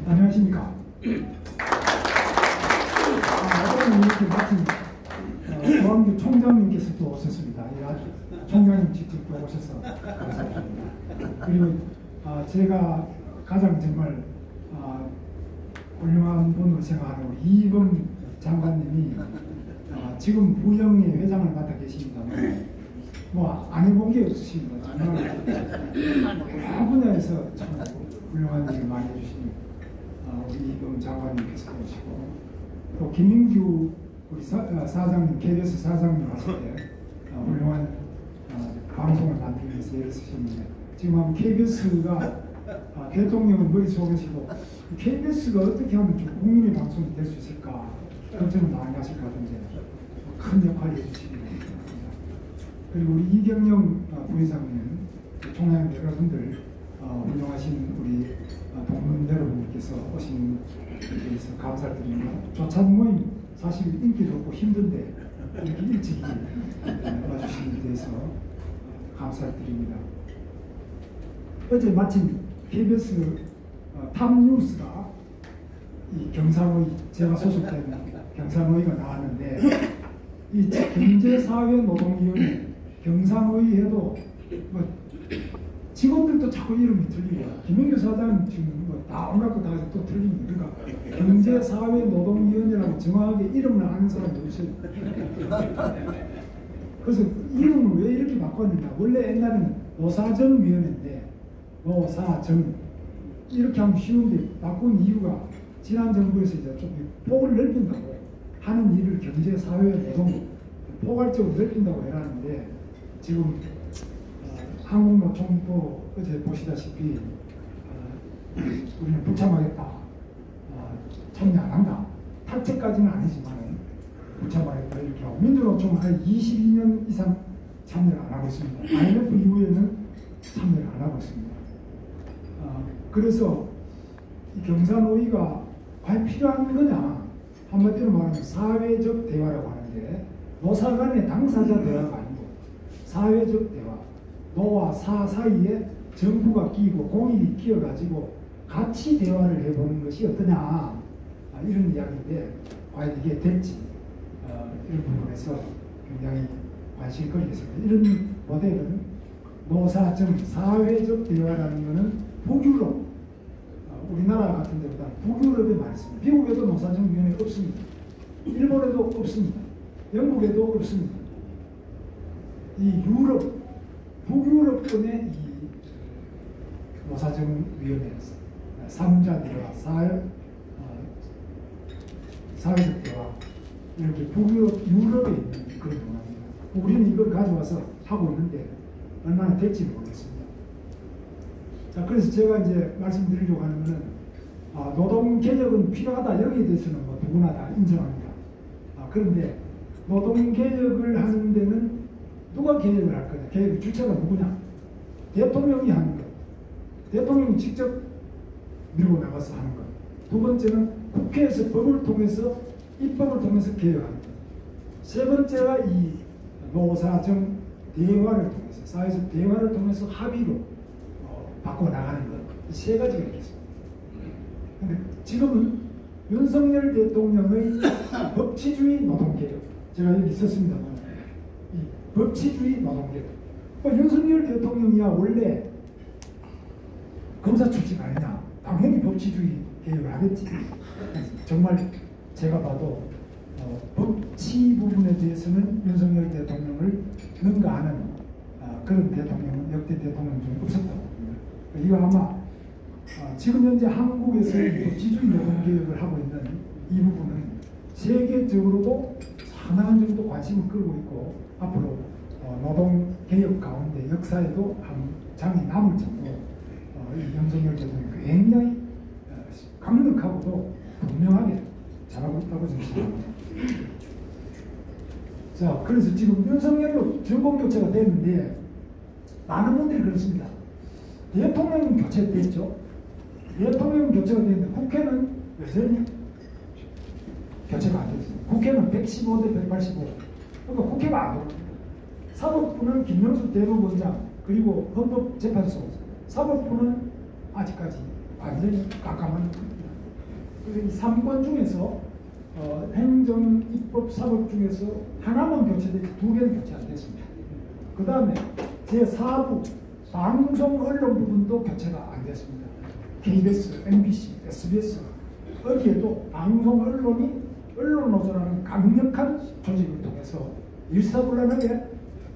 안녕하십니까. 오늘 이렇게 마침 조항규 총장님께서 또 오셨습니다. 아주 총장님 직접 또 오셔서 감사드립니다. 그리고 제가 가장 정말 훌륭한 분으로 생각하는 우리 이범 장관님이 지금 부영의 회장을 맡아 계십니다만 뭐 안 해본 게 없으십니다. 정말 여러 분야에서 참 훌륭한 일을 많이 해주신 우리 이범 장관님께서 오시고 또 김민규 우리 사장님, KBS 사장님 하실 때 훌륭한 방송을 만들면서 애를 쓰셨는데 지금 KBS가 대통령은 머릿속이시고 KBS가 어떻게 하면 좀 국민의 방송이 될 수 있을까 걱정을 많이 하실 것 같은데 큰 역할을 해주시기 바랍니다. 그리고 우리 이경영 부회장님, 총회장 여러분들 훌륭하신 우리 동문 여러분들께서 오신 데서 감사를 드립니다. 조찬 모임 사실 인기도 없고 힘든데 이렇게 일찍 와주신 데 대해서 감사를 드립니다. 어제 마침 KBS 탑뉴스가 이 경상의 제가 소속된 경상의가 나왔는데 이 경제사회노동위원회 경상의회도 뭐 직원들도 자꾸 이름이 틀리고 김민규 사장 지금 다 온갖 거 다 또 틀립니다. 그러니까 경제사회노동위원회라고 정확하게 이름을 아는 사람도 없어요. 그래서 이름을 왜 이렇게 바꿨느냐. 원래 옛날에는 노사정위원회인데 노사정 이렇게 하면 쉬운데 바꾼 이유가 지난 정부에서 이제 좀 폭을 넓힌다고 하는 일을 경제사회노동 포괄적으로 넓힌다고 해라는데 지금 한국노총도 어제 보시다시피 우리는 불참하겠다, 참여 안 한다, 탈퇴까지는 아니지만 불참하겠다 이렇게 하고 민주노총은 한 22년 이상 참여를 안 하고 있습니다. IMF 이후에는 참여를 안 하고 있습니다. 그래서 이 경산노위가 과연 필요한 거냐 한마디로 말하면 사회적 대화라고 하는데 노사 간의 당사자 대화가 아니고 사회적 대화, 노와 사 사이에 정부가 끼고 공익이 끼어가지고 같이 대화를 해보는 것이 어떠냐 이런 이야기인데 과연 이게 될지 이런 부분에서 굉장히 관심거리가 있습니다. 이런 모델은 노사정 사회적 대화라는 것은 북유럽 우리나라 같은 데보다 북유럽에 많이 있습니다. 미국에도 노사정위원회 없습니다. 일본에도 없습니다. 영국에도 없습니다. 이 유럽, 북유럽권의 이 노사정위원회, 3자 대화, 사회적 대화 이렇게 북유럽, 유럽에 있는 그런 문화입니다. 우리는 이걸 가져와서 하고 있는데 얼마나 될지 모르겠습니다. 자, 그래서 제가 이제 말씀드리려고 하는 것은 노동개혁은 필요하다. 여기에 대해서는 뭐 누구나 다 인정합니다. 그런데 노동개혁을 하는 데는 누가 개혁을 할 거냐? 개혁의 주체가 누구냐? 대통령이 하는 것. 대통령이 직접 밀고 나가서 하는 것. 두 번째는 국회에서 법을 통해서 입법을 통해서 개혁하는 것. 세 번째가 이 노사정 대화를 통해서 사회적 대화를 통해서 합의로 바꿔나가는 것. 이 세 가지가 있겠습니다. 근데 지금은 윤석열 대통령의 법치주의 노동개혁, 제가 여기 있었습니다만 이 법치주의 노동개혁. 윤석열 대통령이야 원래 검사 출신 아니냐. 당연히 법치주의 개혁을 하겠지. 정말 제가 봐도 법치 부분에 대해서는 윤석열 대통령을 능가하는 그런 대통령은 역대 대통령 중에 없었다고 봅니다. 이거 아마 지금 현재 한국에서의 법치주의 노동개혁을 하고 있는 이 부분은 세계적으로도 상당한 정도 관심을 끌고 있고 앞으로 노동개혁 가운데 역사에도 한 장이 남을 정도로 이 윤석열 대통령이 굉장히 강력하고도 분명하게 잘하고 있다고 저는 생각합니다. 자, 그래서 지금 윤석열로 정권교체가 됐는데 많은 분들이 그렇습니다. 대통령 교체됐죠. 대통령 교체가 됐는데 국회는 여전히 교체가 안 됐어요. 국회는 115대 185. 그러니까 국회가 안 됩니다. 사법부는 김영수 대법원장 그리고 헌법재판소, 사법부는 아직까지 완전히 깜깜한 겁니다. 그래서 이 3권 중에서 행정, 입법, 사법 중에서 하나만 교체되지 2개는 교체 안 됐습니다. 그 다음에 제4부 방송 언론 부분도 교체가 안 됐습니다. KBS, MBC, SBS 어디에도 방송 언론이 언론노조라는 강력한 조직을 통해서 일사불란하게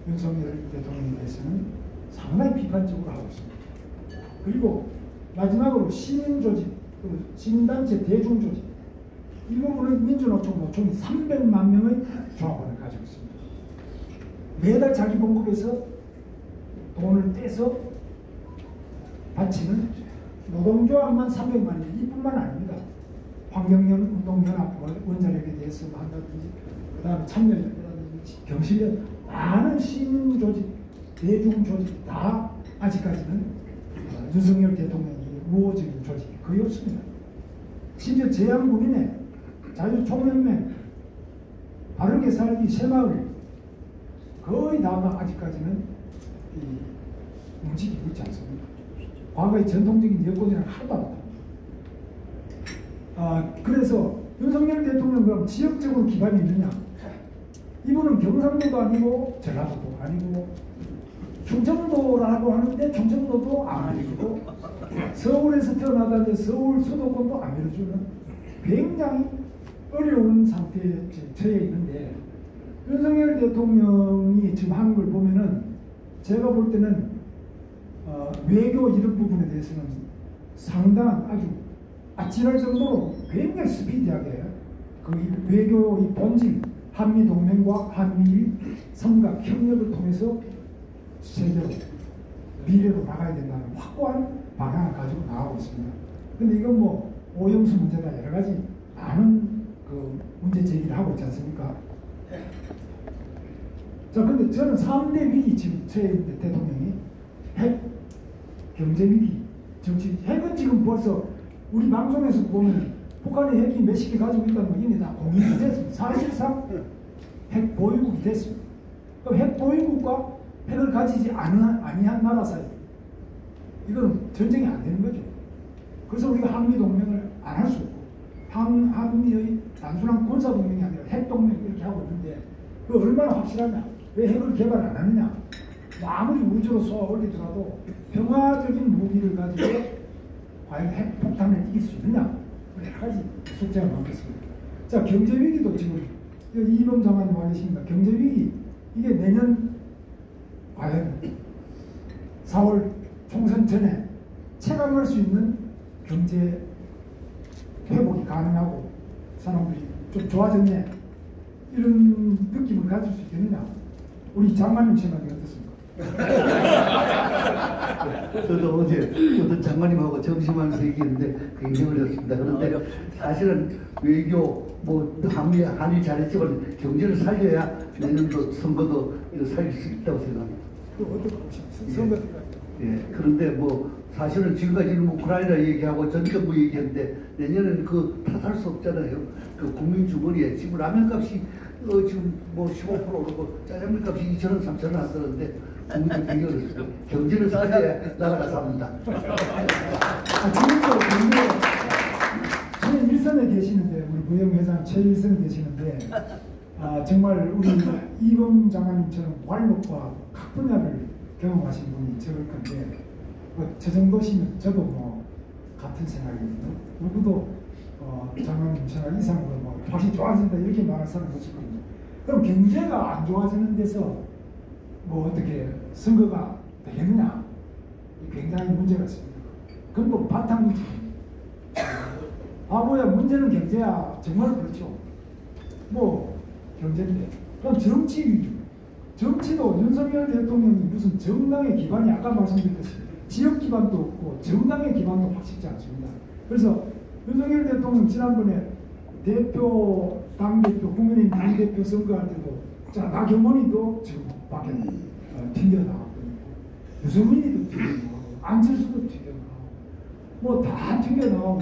윤석열 대통령에 대해서는 상당히 비판적으로 하고 있습니다. 그리고 마지막으로 시민조직, 시민단체, 대중조직 이 부분은 민주노총, 노총이 300만 명의 조합원을 가지고 있습니다. 매달 자기 봉급에서 돈을 떼서 바치는 노동조합만 300만이에요. 이뿐만 아닙니다. 환경운동연합 원자력에 대해서 한다든지, 그 다음에 참여연대라든지, 경실련, 많은 시민조직, 대중조직 다 아직까지는 윤석열 대통령의 우호적인 조직이 거의 없습니다. 심지어 제한군인의 자유총연맹, 바르게 살기 새마을 거의 다가 아직까지는 움직이고 있지 않습니다. 과거의 전통적인 여권이랑 하나도 안 합니다. 그래서 윤석열 대통령 그럼 지역적으로 기반이 있느냐? 이분은 경상도도 아니고 전라도도 아니고 충청도라고 하는데 충청도도 안 알려주고 서울에서 태어나다는데 서울 수도권도 안 알려주는 굉장히 어려운 상태에 처해 있는데 윤석열 대통령이 지금 하는 걸 보면은 제가 볼 때는 외교 이런 부분에 대해서는 상당한 아주 아찔할 정도로 굉장히 스피디하게 그 외교의 본질 한미동맹과 한미일 삼각 협력을 통해서 세계로 미래로 나가야 된다는 확고한 방향을 가지고 나가고 있습니다. 근데 이건 뭐 오염수 문제나 여러 가지 많은 그 문제 제기를 하고 있지 않습니까? 자, 근데 저는 3대 위기 지금 처해 있는데 대통령이 핵, 경제 위기, 정치, 핵은 지금 벌써 우리 방송에서 보면 북한이 핵이 몇십 개 가지고 있다는 거 이미 다 공인이 됐습니다. 사실상 핵 보유국이 됐습니다. 그럼 핵 보유국과 핵을 가지지 아니한 나라 사이 이건 전쟁이 안 되는 거죠. 그래서 우리가 한미동맹을 안 할 수 없고 한미의 단순한 군사동맹이 아니라 핵동맹 이렇게 하고 있는데 그 얼마나 확실하냐? 왜 핵을 개발 안 하느냐? 아무리 우주로 쏘아 올리더라도 평화적인 무기를 가지고 과연 핵폭탄을 이길 수 있느냐? 여러 가지 숙제가 많겠습니다. 자, 경제위기도 지금 이범 장관님 와 계십니다. 경제위기 이게 내년 과연 4월 총선 전에 체감할 수 있는 경제 회복이 가능하고 사람들이 좀 좋아졌네 이런 느낌을 가질 수 있겠느냐? 우리 장관님 생각이 어떻습니까? 저도 어제 장관님하고 점심하면서 얘기했는데 굉장히 어렵습니다. 그런데 사실은 외교 한일 잘했지만 경제를 살려야 내년도 선거도 살릴 수 있다고 생각합니다. 선거 예, 그런데 사실은 지금까지는 우크라이나 얘기하고 전전부 얘기했는데 내년에는 그 탓할 수 없잖아요. 그 국민 주머니에 지금 라면 값이 지금 15% 오르고 짜장면 값이 2,000원, 3,000원 한다는데 국민들 되게 어렵습니다. 경제를 살려야 나라가 삽니다. 지금도 저는 일선에 계시는데 우리 부영회장 최일선에 계시는데 정말 우리 이범 장관님처럼 관록과 각 분야를 경험하신 분이 적을 건데 저 정도시면 저도 같은 생각이거든요. 누구도 장관님 생각 이상으로 다시 좋아진다 이렇게 말할 사람은 없을 겁니다. 그럼 경제가 안 좋아지는 데서 어떻게 선거가 되겠느냐? 굉장히 문제가 있습니다. 근본 바탕 문제. 뭐야 문제는 경제야. 정말 그렇죠. 경제인데. 그럼 정치 위주. 정치도 윤석열 대통령이 무슨 정당의 기반이 아까 말씀드렸듯이 지역 기반도 없고 정당의 기반도 확실치 않습니다. 그래서 윤석열 대통령 지난번에 당대표, 국민의힘 당대표 선거할 때도 나경원이도 지금 밖에 튕겨나왔거든요. 유승민이도 튕겨나오고 안철수도 튕겨나오고 다 튕겨나오고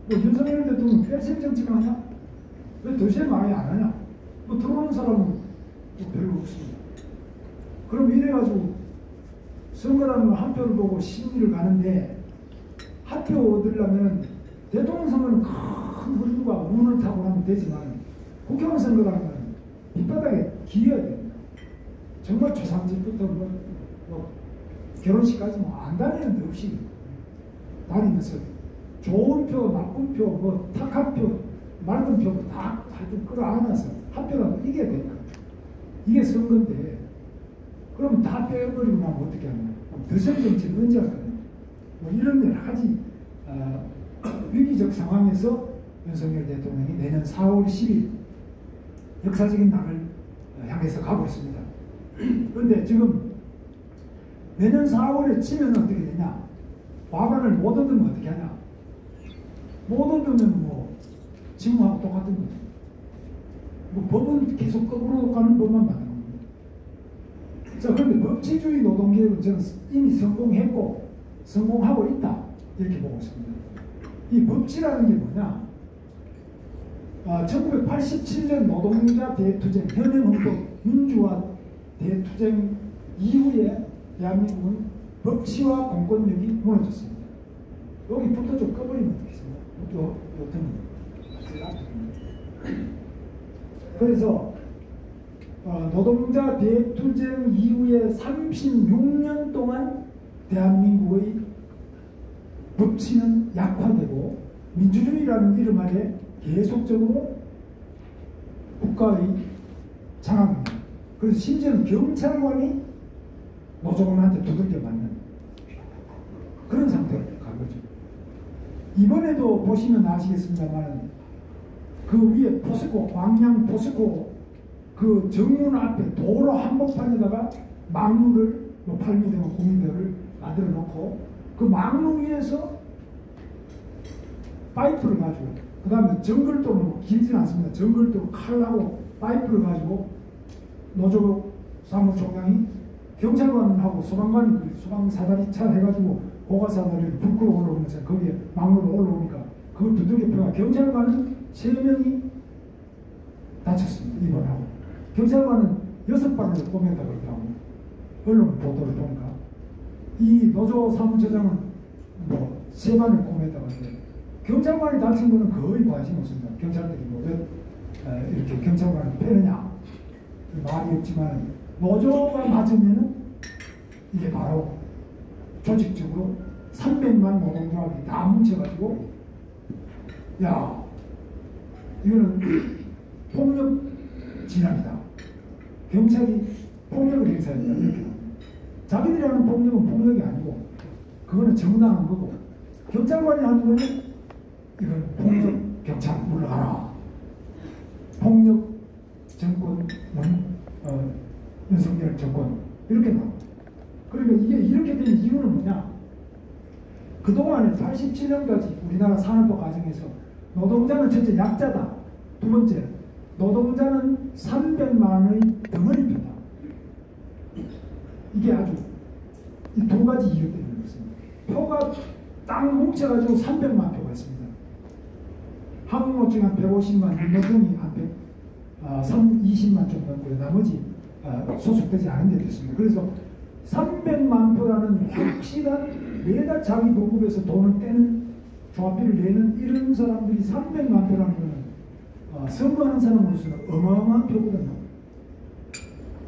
그러면 윤석열 대통령 뺄셈 정치가 하냐? 왜 도시에 많이 안 하냐? 들어오는 사람은 별로 없습니다. 그럼 이래가지고 선거라는 건 한 표를 보고 심리를 가는데 한 표 얻으려면 대통령 선거는 큰 흐름과 운을 타고 하면 되지만 국회의원 선거라는 건 밑바닥에 기어야 됩니다. 정말 초상집부터 뭐 결혼식까지 뭐 안 다니는 데 없이 다니면서 좋은 표, 나쁜 표, 뭐 탁한 표, 맑은 표 다 하여튼 끌어안아서 한 표라도 이겨야 되니까 이게 선거인데 그럼 다 빼버리고 나면 어떻게 하냐? 드셈 정치를 언제 할 거냐? 뭐 이런 여러 가지 위기적 상황에서 윤석열 대통령이 내년 4월 10일 역사적인 날을 향해서 가고 있습니다. 그런데 지금 내년 4월에 치면 어떻게 되냐? 과반을 못 얻으면 어떻게 하냐? 못 얻으면 뭐 지금하고 똑같은 거죠. 뭐 법은 계속 거꾸로 가는 법만 만드는 겁니다. 자, 그런데 법치주의 노동개혁은 저는 이미 성공했고 성공하고 있다 이렇게 보고 있습니다. 이 법치라는 게 뭐냐? 1987년 노동자 대투쟁, 현행헌법 민주화 대투쟁 이후에 대한민국은 법치와 공권력이 무너졌습니다. 여기부터 좀 꺼버리면 어떻겠습니까? 요 그래서 노동자 대투쟁 이후에 36년 동안 대한민국의 법치는 약화되고 민주주의라는 이름 아래 계속적으로 국가의 장악입니다. 그래서 심지어는 경찰관이 노조원한테 두들겨 맞는 그런 상태로 간 거죠. 이번에도 보시면 아시겠습니다만 그 위에 포스코, 광양 포스코 그 정문 앞에 도로 한복판에다가 망루를 뭐 8m나 9m를 만들어 놓고 그 망루 위에서 파이프를 가지고 그 다음에 정글도로 뭐 길지는 않습니다. 정글도로 칼하고 파이프를 가지고 노조 사무총장이 경찰관하고 소방관이 그 소방 사다리 차 해가지고 고가 사다리를 불 끌어 올라오면서 거기에 망루로 올라오니까 그걸 두들겨 펴가 경찰관은 3명이 다쳤습니다. 입원하고 경찰관은 6발을 꼬맸다고 그러더라고요. 언론 보도를 보니까 이 노조 사무처장은 뭐 3발을 꼬맸다고 하는데 경찰관이 다친 거는 거의 관심 없습니다. 경찰들이 뭐 왜 이렇게 경찰관을 패느냐 말이 없지만 노조가 맞으면은 이게 바로 조직적으로 300만 노동조합이 다 뭉쳐가지고 야 이거는 폭력 진압이다. 경찰이 폭력을 행사해야 된다. 이렇게 자기들이 하는 폭력은 폭력이 아니고 그거는 정당한 거고 경찰관이 하는 거는 이건 폭력 경찰 물러가라. 폭력 정권 윤석열 정권 이렇게 나옵니다. 그러니까 이게 이렇게 된 이유는 뭐냐? 그동안에 87년까지 우리나라 산업화 과정에서 노동자는 첫째 약자다. 두 번째 노동자는 300만의 덩어리표다. 이게 아주 이 두 가지 이유 때문에 그렇습니다. 표가 딱 뭉쳐가지고 300만 표가 있습니다. 한국노총이 한 150만, 민노총이 한 20만 좀 넘고요. 나머지 소속되지 않은 데 됐습니다. 그래서 300만 표라는 확실한 매달 자기 보급에서 돈을 떼는 조합비를 내는 이런 사람들이 300만 표라는 것은 선거하는 사람으로서는 어마어마한 표거든요.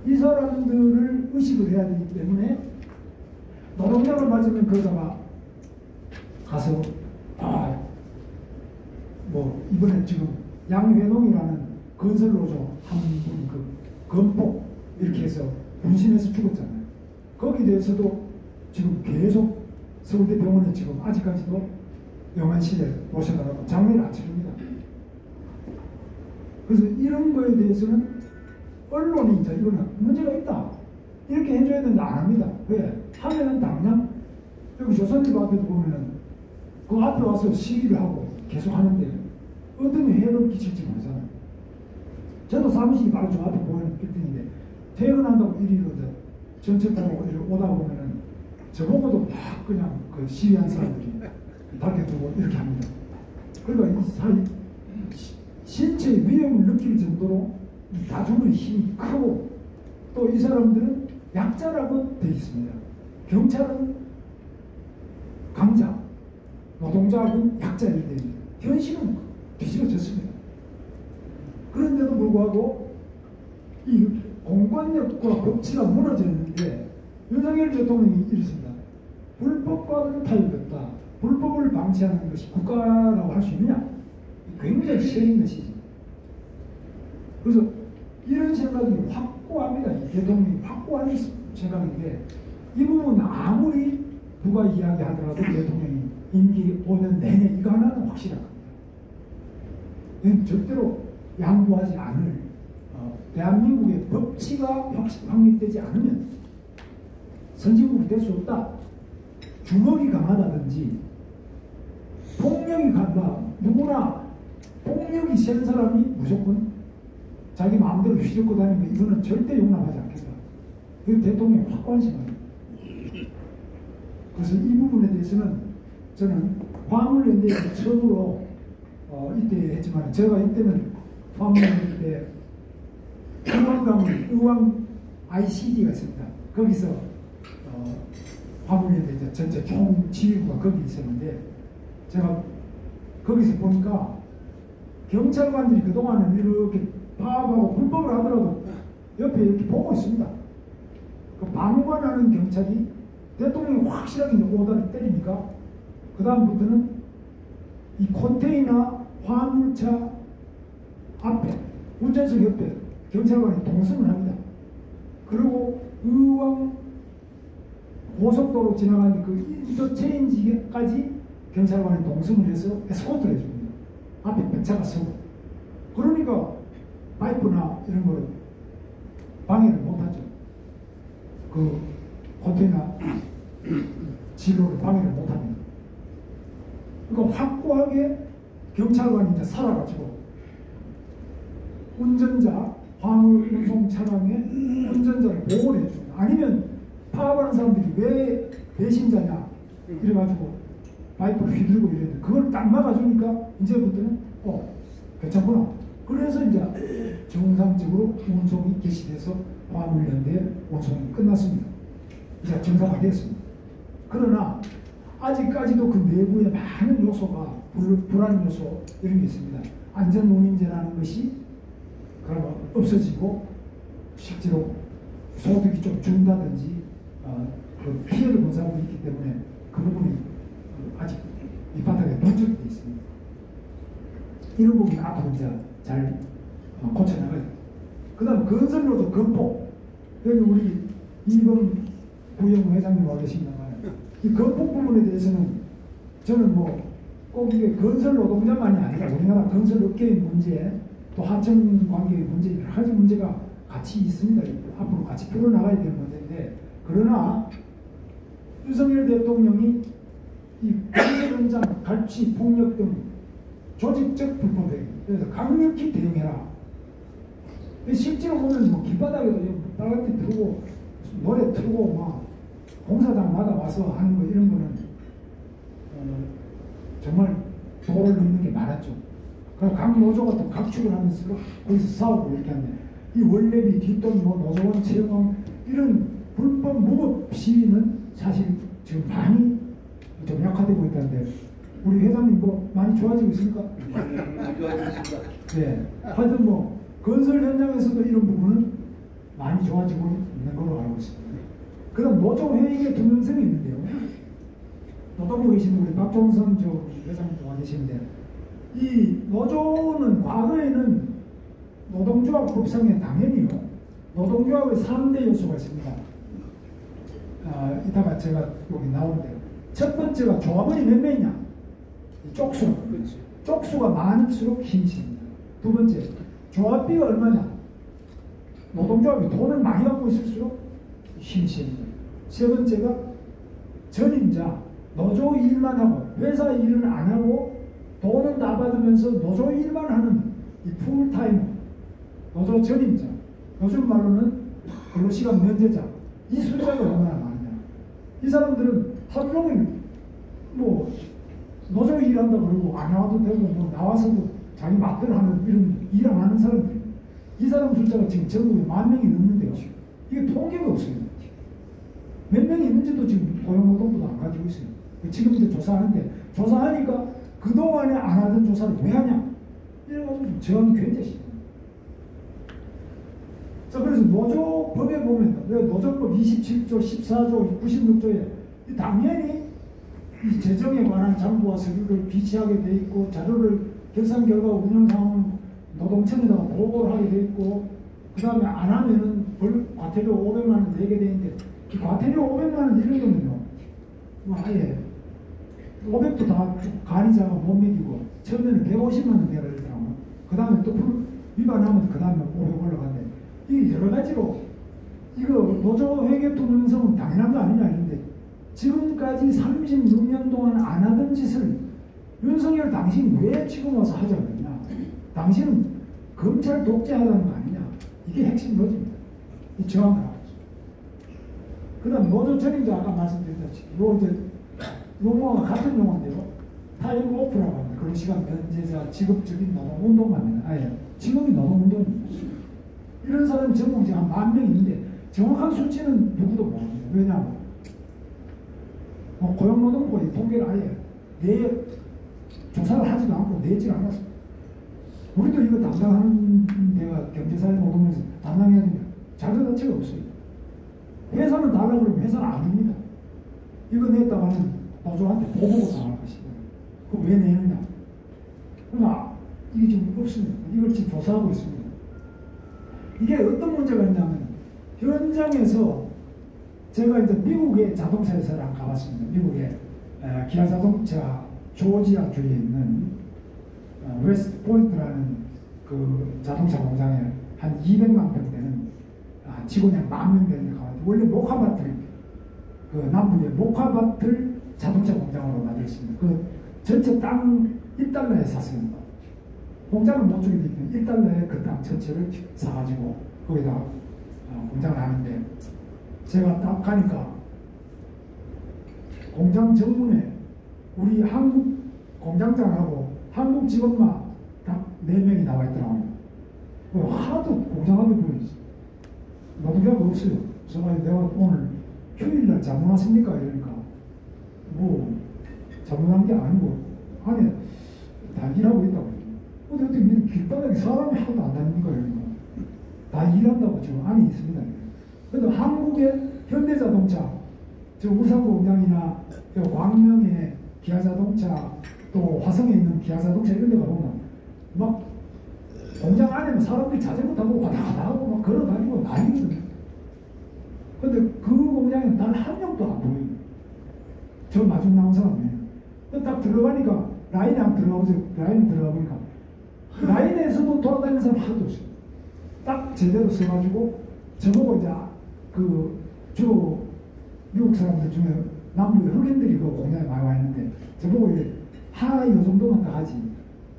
이 사람들을 의식을 해야 되기 때문에 노동장을 맞으면 그러다가 가서 뭐 이번에 지금 양회농이라는 건설노조 한 분이 그 건폭 이렇게 해서 분신해서 죽었잖아요. 거기에 대해서도 지금 계속 서울대 병원에 지금 아직까지도 영안실에 모셔달라고 장례를 안 치릅니다. 그래서 이런 거에 대해서는 언론이 이제 이거는 문제가 있다 이렇게 해줘야 되는데 안 합니다. 왜? 하면은 당장 여기 조선일보 앞에도 보면은 그 앞에 와서 시위를 하고 계속 하는데 어떤 해를 끼칠지 모르잖아요. 저도 사무실이 바로 저 앞에 보이는 빌딩인데 퇴근한다고 이리로 전철 타고 이리 오다 보면은 저보고도 막 그냥 그 시위한 사람들이 밖에 두고 이렇게 합니다. 그러니까 이 사이 신체의 위험을 느낄 정도로 이 다중의 힘이 크고 또 이 사람들은 약자라고 되어 있습니다. 경찰은 강자, 노동자하고는 약자 이렇게 되어 있습니다. 현실은 뒤집어졌습니다. 그런데도 불구하고 이 공권력과 법치가 무너졌는데 윤석열 대통령이 이랬습니다. 불법과는 타협했다. 불법을 방치하는 것이 국가라고 할 수 있느냐? 굉장히 세인 것이죠. 그래서 이런 생각이 확고합니다. 이 대통령이 확고한 생각인데 이 부분은 아무리 누가 이야기하더라도 대통령이 임기 5년 내내 이거 하나는 확실한 겁니다. 이건 절대로 양보하지 않을 대한민국의 법치가 확립되지 않으면 선진국이 될 수 없다. 주먹이 강하다든지 폭력이 강하다. 누구나 폭력이 센 사람이 무조건 자기 마음대로 휘젓고 다니는 이거는 절대 용납하지 않겠다. 이건 대통령의 확고한 생각입니다. 그래서 이 부분에 대해서는 저는 화물연대에서 처음으로 이때 했지만 제가 이때는 화물연대 의왕 ICD가 있습니다. 거기서 화물연대 전체 총지휘부가 거기 있었는데 제가 거기서 보니까 경찰관들이 그동안은 이렇게 파업하고 불법을 하더라도 옆에 이렇게 보고 있습니다. 그 방관하는 경찰이 대통령이 확실하게 오다를 때리니까 그 다음부터는 이 컨테이너 화물차 앞에 운전석 옆에 경찰관이 동승을 합니다. 그리고 의왕 고속도로 지나가는 그 인터체인지까지 경찰관이 동승을 해서 에스코트를 해줍니다. 앞에 백차가 서고. 그러니까 파이프나 이런 거를 방해를 못하죠. 그 컨테이너 진로를 방해를 못합니다. 그러니까 확고하게 경찰관이 이제 살아가지고 운전자, 화물 운송 차량의 운전자를 보호를 해줍니다. 아니면 파업하는 사람들이 왜 배신자냐 이래가지고 파이프를 휘두르고 이랬는데 그걸 딱 막아주니까 이제부터는 괜찮구나. 그래서 이제 정상적으로 운송이 개시돼서 화물연대 운송이 끝났습니다. 이제 정상화되었습니다. 그러나 아직까지도 그 내부에 많은 요소가 불안 요소 이런 게 있습니다. 안전운임제라는 것이 그러면 없어지고 실제로 소득이 좀 준다든지 그 피해를 본 사람도 있기 때문에 그 부분이 아직 밑바닥에 문제되어 있습니다. 이런 부분이 앞으로 이제 잘 고쳐나가야 됩니다. 그 다음 건설로도 건폭. 여기 우리 이범 부영 회장님 와 계십니다만 이 건폭 부분에 대해서는 저는 꼭 이게 건설 노동자만이 아니라 우리나라 건설 업계의 문제 또 하청 관계의 문제 여러 가지 문제가 같이 있습니다. 앞으로 같이 풀어나가야 될 문제인데 그러나 윤석열 대통령이 이 건설 현장 갈취 폭력 등 조직적 불법에 그래서 강력히 대응해라. 실제로 보면 길바닥에도 빨갛게 들고 노래 틀고 막 공사장마다 와서 하는 거 이런 거는 정말 도를 넘는 게 많았죠. 각 노조가 또 각축을 하면서 거기서 싸우고 이렇게 하는데 이 원래비 뒷돈 노조원 채용 이런 불법 무법 시위는 사실 지금 많이 좀 약화되고 있다는데 우리 회장님 많이 좋아지고 있습니까? 많이 좋아졌습니다. 네. 하여튼 건설 현장에서도 이런 부분은 많이 좋아지고 있는 걸로 알고 있습니다. 그 다음 노조회의에 두 명성이 있는데요. 노동부 계시는 우리 박종선 회장님 와 계시는데 이 노조는 과거에는 노동조합 법상에 당연히요. 노동조합의 3대 요소가 있습니다. 이따가 제가 여기 나오는데요. 첫 번째가 조합원이 몇 명이냐? 쪽수. 쪽수가 많을수록 힘이 셉니다. 두 번째, 조합비가 얼마냐? 노동조합이 돈을 많이 갖고 있을수록 힘이 셉니다. 세 번째가 전임자, 노조 일만 하고 회사 일은 안 하고 돈은 다 받으면서 노조 일만 하는 이 풀타임 노조 전임자, 요즘 말로는 근로시간 면제자, 이 숫자가 얼마나 많으냐. 이 사람들은 하루 종일 노조 일한다 그러고 안 나와도 되고 나와서도 자기 마음대로 하는 이런 일 안 하는 사람들 이 사람 숫자가 지금 전국에 10,000명이 넘는데요. 이게 통계가 없어요. 몇 명이 있는지도 지금 고용노동부도 안 가지고 있어요. 지금 이제 조사하는데, 조사하니까 그동안에 안 하던 조사를 왜 하냐? 이래가지고 저항이 굉장히. 자, 그래서 노조법에 보면, 노조법 27조, 14조, 96조에 당연히 이 재정에 관한 장부와 서류를 비치하게 돼 있고, 자료를 결산 결과 운영 상황을 노동청에다가 보고를 하게 돼 있고, 그 다음에 안 하면은 과태료 500만 원 내게 돼 있는데, 이 과태료 500만 원 이런 거는요, 뭐 아예 500도 다 간이자가 못 매기고, 처음에는 150만 원 내라 그러더라고요. 그 다음에 또 위반하면 그 다음에 500 올라간대. 이게 여러 가지로, 이거 노조 회계 투명성은 당연한 거 아니냐 했는데, 지금까지 36년 동안 안 하던 짓을 윤석열 당신이 왜 지금 와서 하자고 했냐? 당신은 검찰 독재하라는 거 아니냐? 이게 핵심 노조입니다. 이 저항을 하고 있습니다. 그 다음 노조 전임자 아까 말씀드렸다시피 요 이제 용어가 같은 용어인데요. 타임 오프라고 합니다. 근로시간 면제자 직업적인 노동운동입니다. 아예 직업이 노동운동입니다. 이런 사람이 전국 이제 한 10,000명 있는데 정확한 수치는 누구도 모릅니다. 왜냐하면 고용노동부의 통계를 아예 조사를 하지도 않고 내지 않았습니다. 우리도 이거 담당하는 데가 경제사회노동에서 담당해야 됩니다. 자료 자체가 없어요. 회사는 달라고 그러면 회사는 안 줍니다. 이거 냈다가는 노조한테 보고가 당할 것이고, 그거 왜 내느냐? 그러나 이게 지금 없습니다. 이걸 지금 조사하고 있습니다. 이게 어떤 문제가 있냐면, 현장에서 제가 이제 미국의 자동차 회사를 가봤습니다. 미국의 기아 자동차 조지아주에 있는 웨스트 포인트라는 그 자동차 공장에 한 200만 평 되는 직원이 한 10,000명 되는 데 가봤는데, 원래 모카밭을 그 남부의 모카밭을 자동차 공장으로 만들었습니다. 그 전체 땅 1달러에 샀습니다. 공장은 못 주기 때문에 1달러에 그 땅 전체를 사가지고 거기다 공장을 하는데, 제가 딱 가니까 공장 정문에 우리 한국 공장장하고 한국 직원만 딱 4명이 나와 있더라고요. 하나도 공장 안에 보여있어요. 노동자가 없어요. 제가 내가 오늘 휴일날 자문하십니까? 이러니까 뭐 자문한 게 아니고 안에 다 일하고 있다고. 근데 어떻게 길바닥에 사람이 하나도 안 다닙니까? 이러니까 다 일한다고 지금 안에 있습니다. 그런데 한국의 현대자동차, 저 울산 공장이나 광명의 기아자동차, 또 화성에 있는 기아자동차 이런 데 가보면 막 공장 안에는 사람들이 자전거 타고 왔다 갔다 하고 막 걸어다니고 난리거든요. 근데 그 공장에 단 한 명도 안 보여요. 저 마중 나온 사람이에요. 딱 들어가니까 라인에 안 들어가보세요. 라인에 들어가 보니까 라인에서도 돌아다니는 사람 하나도 없어요. 딱 제대로 써가지고 저보고 이제 그 주로 미국 사람들 중에 남부의 흑인들이 그 공장에 많이 와 있는데 저보고 이제 요 정도만 다 하지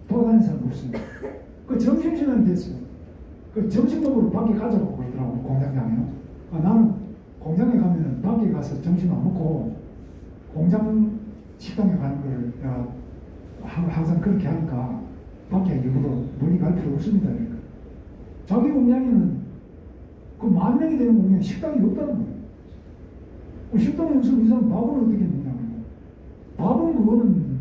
돌아다니는 사람 없습니다. 그 점심시간이 됐어요. 그 점심 먹으러 밖에 가자고 그러더라고요. 공장장에요. 나는 공장에 가면은 밖에 가서 점심 안 먹고 공장 식당에 가는 걸 내가 항상 그렇게 하니까 밖에 일부러 멀리 갈 필요 없습니다. 그러니까. 자기 공장에는 그 10,000명이 되는 공장에 식당이 없다는 거예요. 식당에 없으면 이 사람 밥은 어떻게 먹냐. 밥은 그거는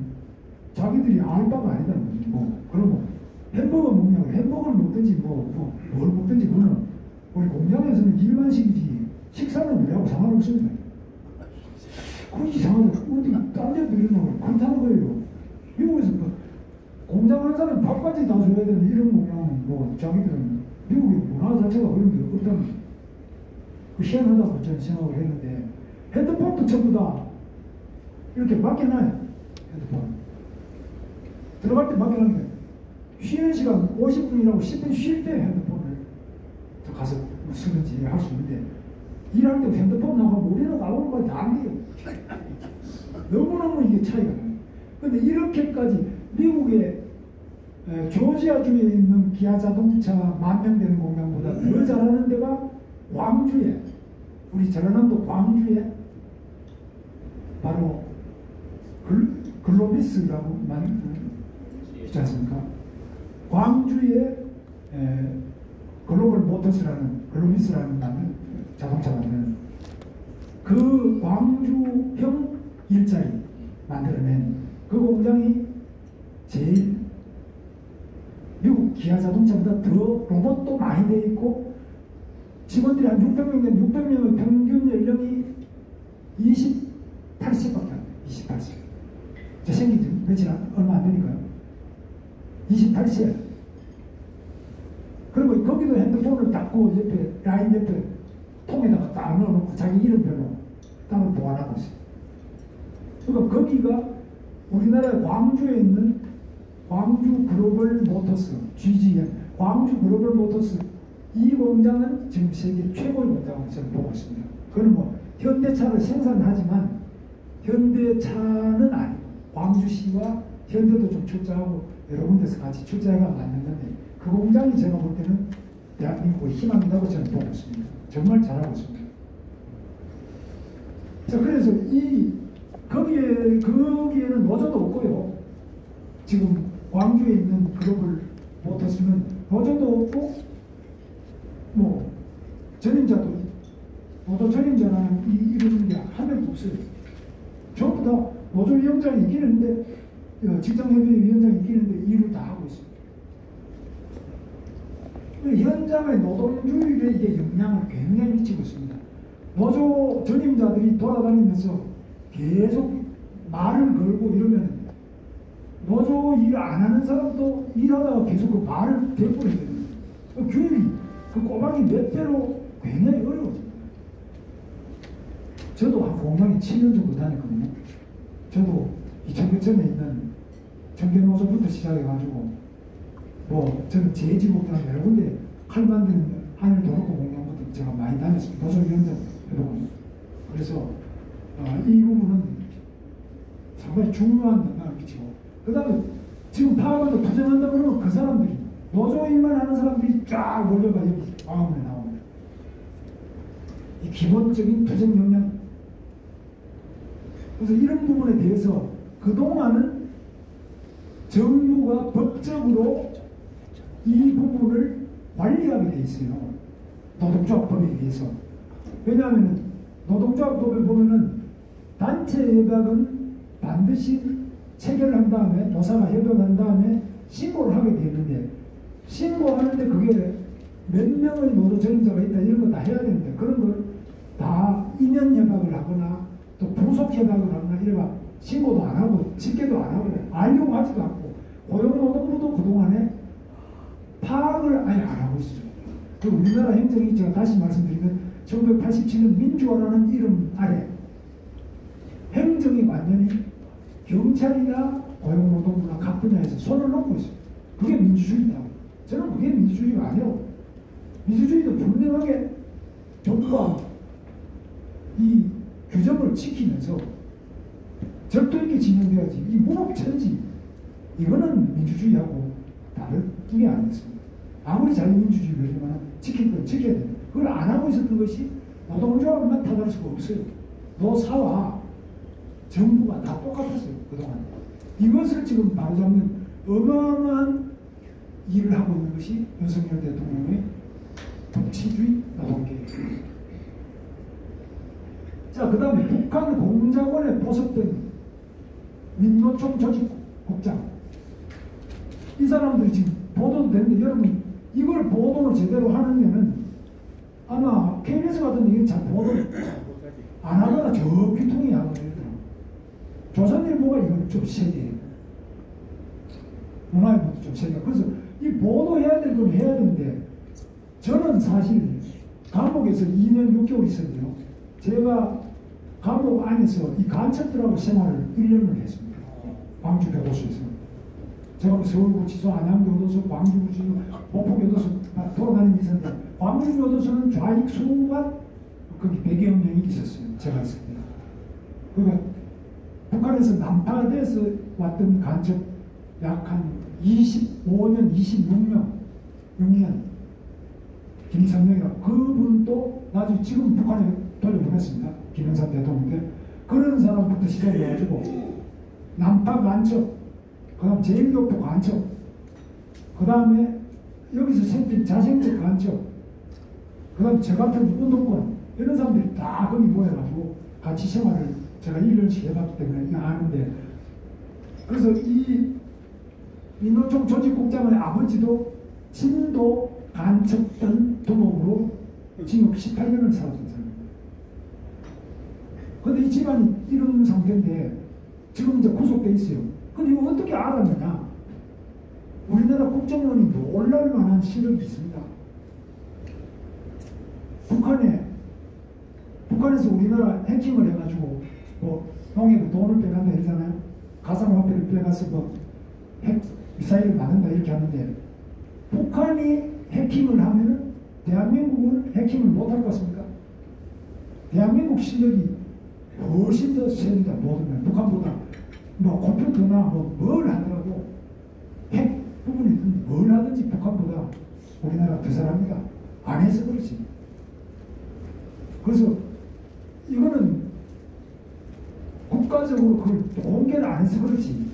자기들이 알 바가 아니다는 거지. 그러면 햄버거 먹냐고. 햄버거를 먹든지 뭘 먹든지 그거는 우리 공장에서는 일만 시키지 식사는 우리하고 상관없습니다. 그건 이상하다. 어디 딴 데도 이러냐고. 그렇다는 거예요. 미국에서 공장 하는 사람이 밥까지 다 줘야 되는 이런 공장은 자기들은 미국의 문화 자체가 그런 게 없다는 희한하다고 저는 생각을 했는데, 핸드폰도 전부 다 이렇게 맡겨놔요. 핸드폰 들어갈 때 맡겨놨는데 쉬는 시간 50분이라고 10분 쉴 때 핸드폰을 가서 쓰든지 할 수 있는데, 일할 때 핸드폰 나가고 우리는 나오는 거 다 안 돼요. 너무너무 이게 차이가 나요. 근데 이렇게까지 미국의 조지아주에 있는 기아 자동차 10,000명 되는 공장보다 더 잘하는 데가 광주에, 우리 전라남도 광주에 바로 글로비스라고 있지 않습니까? 광주에 글로벌 모터스라는 글로비스라는 자동차 만드는 그 광주형 일자리 만들어낸 그 공장이 제일 미국 기아 자동차보다 더 로봇도 많이 돼 있고 직원들이 한 600명 된 600명의 평균 연령이 28세밖에 안 돼요. 28세. 저 생긴 지 며칠 얼마 안 되니까요. 28세. 그리고 거기도 핸드폰을 닫고 옆에 라인 옆에 통에다가 딱 넣어놓고 자기 이름별로 땅을 보관하고 있어요. 그러니까 거기가 우리나라 광주에 있는 광주 글로벌 모터스, GGM, 광주 글로벌 모터스 이 공장은 지금 세계 최고의 공장으로 저는 보고 있습니다. 그건 뭐 현대차를 생산하지만 현대차는 아니고 광주시와 현대도 좀 출자하고 여러 군데서 같이 출자해가 만든 건데 그 공장이 제가 볼 때는 대한민국의 희망이라고 저는 보고 있습니다. 정말 잘하고 있습니다. 자, 그래서 거기에는 노조도 없고요. 지금 광주에 있는 글로벌 모터스는 노조도 없고 뭐 전임자도 노조 전임자라는 이런 게 한 명도 없어요. 전부 다 노조 위원장이 있긴 했는데 직장협의회 위원장이 있긴 했는데 일을 다 하고 있습니다. 현장의 노동주의에 이게 영향을 굉장히 미치고 있습니다. 노조 전임자들이 돌아다니면서 계속 말을 걸고 이러면 노조 일 안 하는 사람도 일하다가 계속 그 말을 대꾸를 해야 됩니다. 그 교육이 그 꼬박이 몇 배로 굉장히 어려워집니다. 저도 한 공장에 7년 정도 다녔거든요. 저도 이 청계천에 있는 청계노조부터 시작해가지고 뭐 저는 제지국이나 여러 군데 칼 만드는 하늘 도로고 공장부터 제가 많이 다녔습니다. 노조위원장 해보고 그래서 이 부분은 상당히 중요한 영향을 미치고 그 다음에 지금 파업을 투쟁한다 그러면 그 사람들이 노조일만 하는 사람들이 쫙 몰려가 여기 마음에 나옵니다. 이 기본적인 투쟁 역량. 그래서 이런 부분에 대해서 그동안은 정부가 법적으로 이 부분을 관리하게 돼 있어요. 노동조합법에 의해서. 왜냐하면 노동조합법에 보면은 단체 협약은 반드시 체결한 다음에 노사가 협약한 다음에 신고를 하게 되는데 신고하는데 그게 몇 명의 노조 전임자가 있다 이런 거 다 해야 되는데 그런 걸 다 인연 협약을 하거나 또 부속 협약을 하거나 이래가 신고도 안 하고 집계도 안 하고 알려고 하지도 않고 고용노동부도 그동안에 파악을 아예 안 하고 있습니다. 그 우리나라 행정이 제가 다시 말씀드리면 1987년 민주화라는 이름 아래 행정이 완전히 경찰이나 고용노동부나 각 분야에서 손을 놓고 있어요. 그게 민주주의다. 저는 그게 민주주의가 아니라고. 민주주의도 분명하게 법과 이 규정을 지키면서 절도 있게 진행되어야지. 이 무법천지 이거는 민주주의하고 다른 게 아니었습니다. 아무리 자유민주주의지만 지킬 건 지켜야 돼요. 그걸 안 하고 있었던 것이 노동조합만 탓할 수가 없어요. 노사와 정부가 다 똑같았어요. 그동안. 이것을 지금 바로잡는 어마어마한 일을 하고 있는 것이 윤석열 대통령의 법치주의 노동계획입니다. 자, 그 다음에 북한 공작원에 포섭된 민노총 조직국장. 이 사람들이 지금 보도도 되는데 여러분 이걸 보도를 제대로 하려면은 아마 KBS 같은 데 잘 보도를 안 하거나 저 귀퉁이 하거든요. 조선일보가 이걸 좀 세게 문화일보도 좀 세게 그래서 이 보도해야 될 건 해야 되는데 저는 사실 감옥에서 2년 6개월 있었는데요. 제가 감옥 안에서 이 간첩들하고 생활을 1년을 했습니다. 광주 교도소에서. 제가 서울구치소, 안양교도소, 광주구치소, 목포교도소 돌아다니는 있었는데 광주교도소는 좌익수가 거기 100여 명이 있었어요. 제가 있습니다. 그러니까 북한에서 난파돼서 왔던 간첩 약 한 25년, 26명, 6년 김성명이라고 그분도 나중에 지금 북한에 돌려보냈습니다. 김영삼 대통령인데 그런 사람부터 시작해가지고 난파 간첩, 그 다음 제1교포 간첩, 그 다음에 여기서 생긴 자생적 간첩, 그 다음 저 같은 운동권 이런 사람들이 다 거기 모여가지고 같이 생활을 제가 1년씩 해봤기 때문에 이거 아는데, 그래서 이 민노총 조직국장의 아버지도 진도 간첩단 두목으로 징역 18년을 살았던 사람입니다. 근데 이 집안이 이런 상태인데 지금 이제 구속돼 있어요. 근데 이거 어떻게 알았느냐? 우리나라 국정원이 놀랄 만한 실력이 있습니다. 북한에서 우리나라 해킹을 해가지고 뭐 농협에 돈을 빼간다 이러잖아요. 가상화폐를 빼가서 뭐 핵 미사일을 만든다 이렇게 하는데, 북한이 해킹을 하면은 대한민국은 해킹을 못할 것 같습니까? 대한민국 실력이 훨씬 더 셉니다. 모든 면 북한보다 뭐 컴퓨터나 뭘 하더라도 핵 부분이든 뭘 하든지 북한보다 우리나라가 더 잘합니다. 안 해서 그렇지. 그래서 이거는 국가적으로 그걸 공개를 안 해서 그렇지,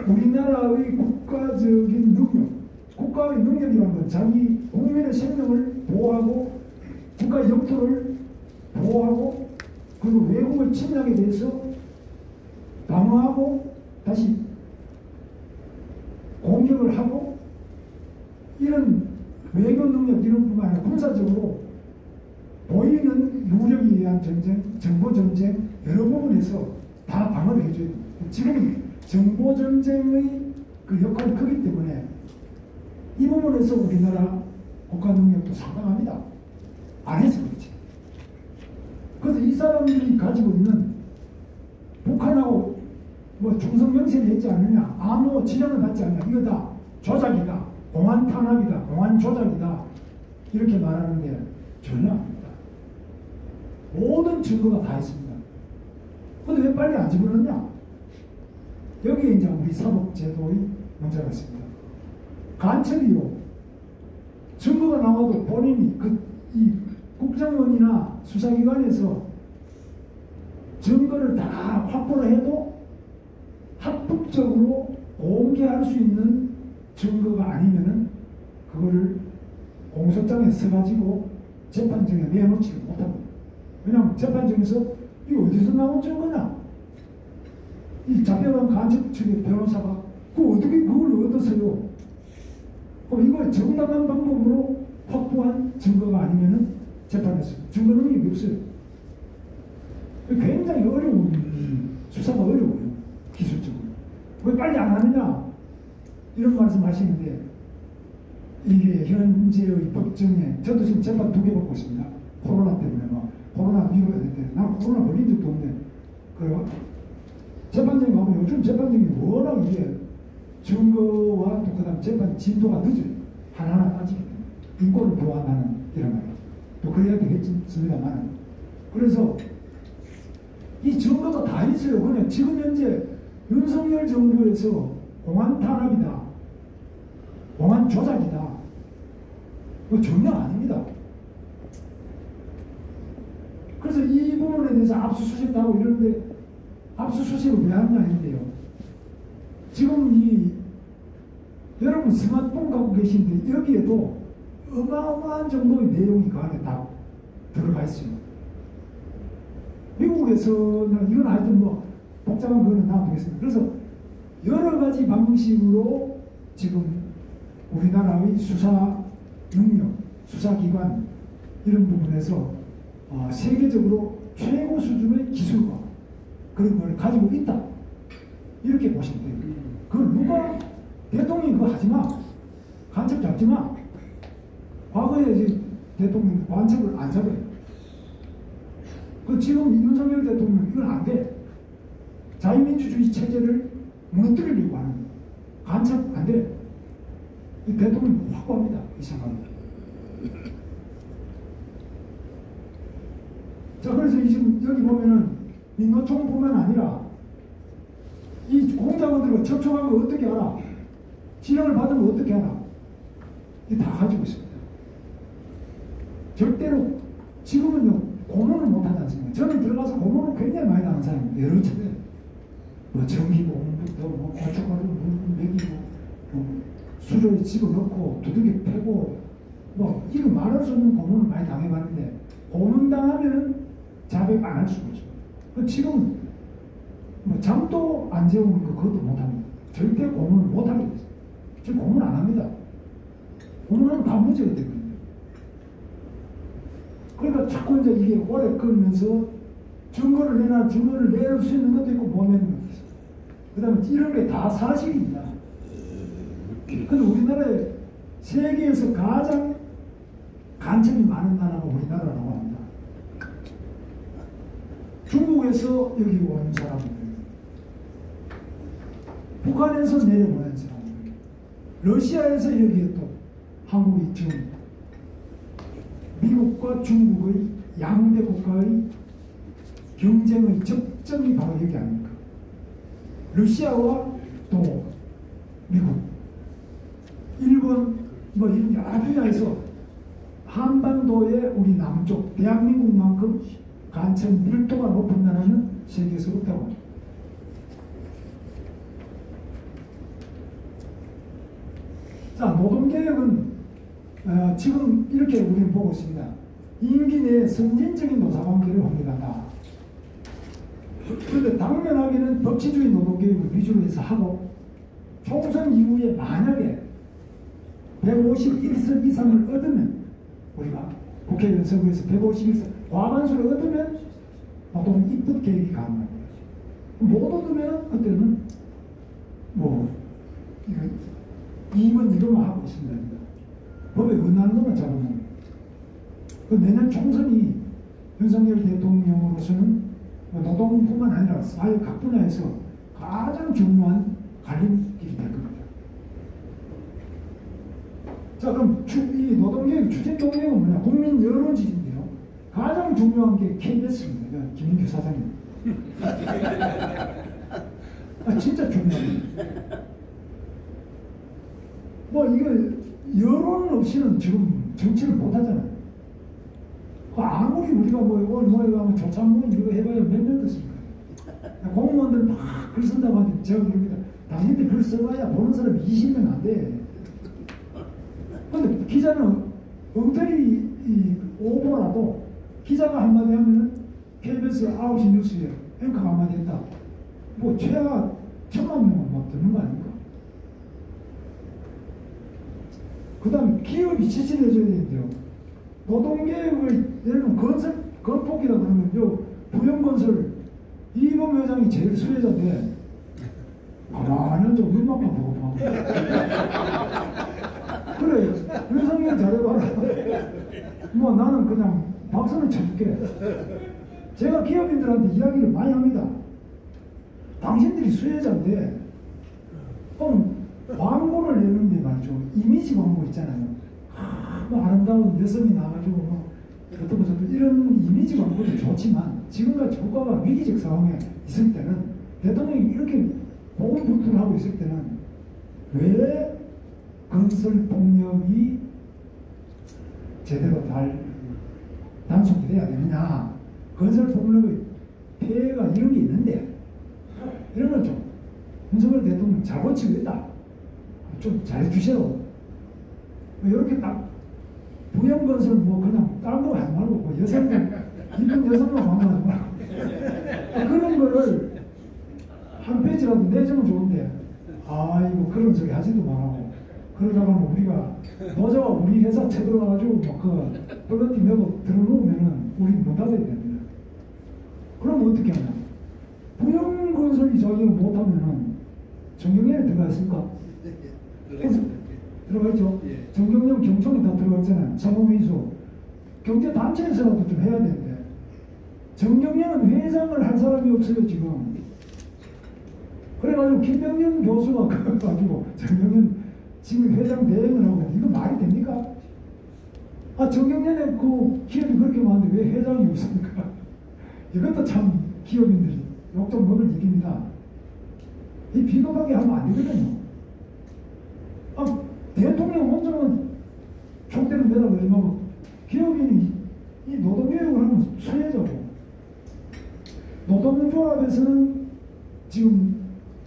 우리나라의 국가적인 능력, 국가의 능력이라는 건 자기 국민의 생명을 보호하고 국가의 영토를 보호하고 그리고 외국의 침략에 대해서 방어하고 다시 공격을 하고, 이런 외교 능력 이런 뿐만 아니라 군사적으로 보이는 무력에 의한 전쟁, 정보 전쟁 여러 부분에서 다 방어를 해줘야 됩니다. 지금 정보 전쟁의 그 역할이 크기 때문에 이 부분에서 우리나라 국가 능력도 상당합니다. 안 해서 그렇지. 그래서 이 사람들이 가지고 있는 북한하고 뭐 중성명세를 했지 않느냐, 아무 지령을 받지 않느냐, 이거 다 조작이다, 공안 탄압이다, 공안 조작이다 이렇게 말하는데 전혀 아닙니다. 모든 증거가 다 있습니다. 근데 왜 빨리 안 집어넣냐? 여기에 이제 우리 사법제도의 문제가 있습니다. 간첩이요, 증거가 나와도 본인이 이 국정원이나 수사기관에서 증거를 다 확보를 해도 합법적으로 공개할 수 있는 증거가 아니면은 그거를 공소장에 써가지고 재판정에 내놓지를 못합니다. 왜냐하면 재판정에서 이게 어디서 나온 증거냐? 이 잡혀간 간첩 측의 변호사가 어떻게 그걸 얻었어요? 이거 정당한 방법으로 확보한 증거가 아니면은 재판에서 증거 능력이 없어요. 굉장히 어려운, 수사가 어려워요. 기술적으로. 왜 빨리 안 하느냐? 이런 말씀 하시는데, 이게 현재의 법정에, 저도 지금 재판 2개 받고 있습니다. 코로나 때문에 코로나 미뤄야 되는데, 난 코로나 걸린 적도 없는데, 재판정에 가면 요즘 재판정이 워낙 이게 증거와 또 그다음 재판 진도가 늦어요. 하나하나 따지기 때문에. 인권을 보호한다는 이런 말이에요. 또 그래야 되겠습니다만. 그래서 이 증거가 다 있어요. 그냥 지금 현재 윤석열 정부에서 공안 탄압이다, 공안 조작이다, 그거 전혀 아닙니다. 그래서 이 부분에 대해서 압수수색도 하고 이러는데, 압수수색을 왜 하느냐 했는데요. 지금 여러분 스마트폰 갖고 계신데 여기에도 어마어마한 정도의 내용이 그 안에 다 들어가 있어요. 미국에서는 이건 하여튼 복잡한 거는 놔두겠습니다. 그래서 여러 가지 방식으로 지금 우리나라의 수사 능력, 수사기관 이런 부분에서 세계적으로 최고 수준의 기술과 그런 걸 가지고 있다, 이렇게 보시면 돼요. 그걸 누가 대통령이 그거 하지마, 간첩 잡지마. 과거에 이제 대통령 간첩을 안 잡아요. 지금 윤석열 대통령 이건 안 돼. 자유민주주의 체제를 무너뜨리려고 하는 간첩 안 돼. 이 대통령 확고합니다. 이 생각입니다. 자, 그래서 지금 여기 보면은 민노총뿐만 아니라 이 공작원들과 접촉한 거 어떻게 알아? 지령을 받으면 어떻게 알아? 이게 다 가지고 있습니다. 절대로 지금은요 고문을 못하지 않습니까? 저는 들어가서 고문을 굉장히 많이 당한 사람입니다. 여러 차례 전기고문부터 고춧가루 물 먹이고 수조에 집어넣고 두들겨 패고 이거 말할 수 없는 고문을 많이 당해봤는데, 고문당하면은 자백 안 할 수가 있죠. 지금은 뭐 잠도 안 재우는 거 그것도 못합니다. 절대 고문을 못하게 됐어요. 지금 고문 안 합니다. 고문하면 다 문제가 되거든요. 그러니까 자꾸 이제 이게 오래 끌면서 증거를 내놓을 수 있는 것도 있고 못 내는 것도 있어요. 그 다음에 이런 게 다 사실입니다. 근데 우리나라에 세계에서 가장 간첩이 많은 나라가 우리나라라고 합니다. 중국에서 여기 온 사람들, 북한에서 내려오는 사람들, 러시아에서 여기에 또 한국이 지금 미국과 중국의 양대 국가의 경쟁의 접점이 바로 여기 아닙니까? 러시아와 또 미국, 일본, 뭐 이런 여러 분야에서 한반도의 우리 남쪽 대한민국만큼 간첩 밀도가 높은 나라는 세계에서 없다고 합니다. 자, 노동개혁은 지금 이렇게 우리는 보고 있습니다. 임기 내에 선진적인 노사관계를 확립한다. 그런데 당면하게는 법치주의 노동개혁을 위주로 해서 하고, 총선 이후에 만약에 151석 이상을 얻으면, 우리가 국회의원 선거에서 151석 과반수를 얻으면 노동 입법 개혁이 가능합니다. 못 얻으면 그때는 뭐 이건 이것만 하고 있습니다. 법에 은하는 것만 잡으면. 그 내년 총선이 윤석열 대통령으로서는 노동뿐만 아니라 사회 각 분야에서 가장 중요한 갈림길이 될 겁니다. 자, 그럼 이 노동개혁, 추진 노동개혁은 뭐냐? 국민 여론 지지인데요. 가장 중요한 게 KBS입니다. 김인규 사장님. 진짜 중요합니다. 뭐 이거 여론 없이는 지금 정치를 못 하잖아요. 아무리 우리가 뭐 가면 조찬문 이거 해봐야 몇 년 됐습니까? 공무원들 막 글 쓴다고 하는데 제가 그럽니다. 당신들 글 써봐야 보는 사람이 20명 안 돼. 근데 기자는 엉터리 오보라도 기자가 한마디 하면은 KBS 9시 뉴스에 앵커가 한마디 했다. 뭐 최하 1000만 명은 막 듣는 거 아닙니까? 그 다음에 기업이 지지해줘야 되는데요. 노동개혁을 예를 들면 건폭이라 그러면 요 부영건설 이범 회장이 제일 수혜자인데 가만히 좀 눈만만 보고 봐. 그래, 윤석열 잘해봐라. 뭐 나는 그냥 박수는 쳐줄게. 제가 기업인들한테 이야기를 많이 합니다. 당신들이 수혜자인데 그럼 광고를 내는데 말이죠. 이미지 광고 있잖아요. 뭐 아름다운 여성이 나와가지고 뭐 어떤 뭐 이런 이미지 광고도 좋지만 지금같이 국가가 위기적 상황에 있을 때는 대통령이 이렇게 고군분투를 하고 있을 때는 왜 건설 동력이 제대로 잘 단속이 돼야 되느냐. 건설 동력의 폐해가 이런 게 있는데 이런 건 좀 윤석열 대통령 잘 고치고 있다. 좀 잘해주세요. 이렇게 딱 부영건설 뭐 그냥 다른 거 하지 말고 뭐 여성 이쁜 여성만 방문하지 말고 그런 거를 한 페이지라도 내주면 좋은데 아이고 그런 소리 하지도 말라고 그러다가 뭐 우리가 노조가 우리 회사 쳐들어가가지고 뭐 그 플러티 메고 들어놓으면은 우리 못 닫아야 됩니다. 그럼 어떻게 하냐? 부영건설이 자기가 못하면은 정경련에 들어가 있을까? 들어가 있죠. 예. 정경련 경총에 다 들어가 있잖아요. 사무위수 경제단체에서라도 좀 해야 되는데 정경련은 회장을 할 사람이 없어요 지금. 그래가지고 김병현 교수가 가지고 정경련 지금 회장 대행을 하고 이거 말이 됩니까? 정경련에 그 기업이 그렇게 많은데 왜 회장이 없습니까? 이것도 참 기업인들이 욕 좀 먹을 얘기입니다. 이 비겁하게 하면 안 되거든요. 대통령 혼자는 총대를 매라 그러지만 기업인이 이 노동개혁을 하면 수혜자고 노동조합에서는 지금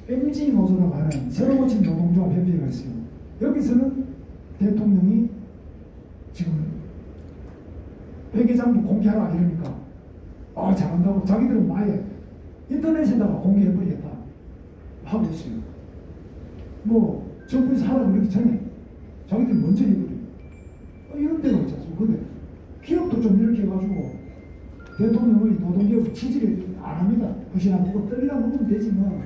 MG 노조라고 하는 새로 고친 노동조합 협의회가 있어요. 여기서는 대통령이 지금 회계장부 공개하라 이러니까 잘한다고 자기들은 아예 인터넷에다가 공개해버리겠다 하고 있어요. 뭐 정부에서 하라고 그러기 전에 자기들이 먼저 해버려요. 이런 데가 있지 않습니까? 근데 기업도 좀 이렇게 해가지고 대통령의 노동개혁 취지를 안 합니다. 부실한 부분 떡이라 먹으면 되지 뭐.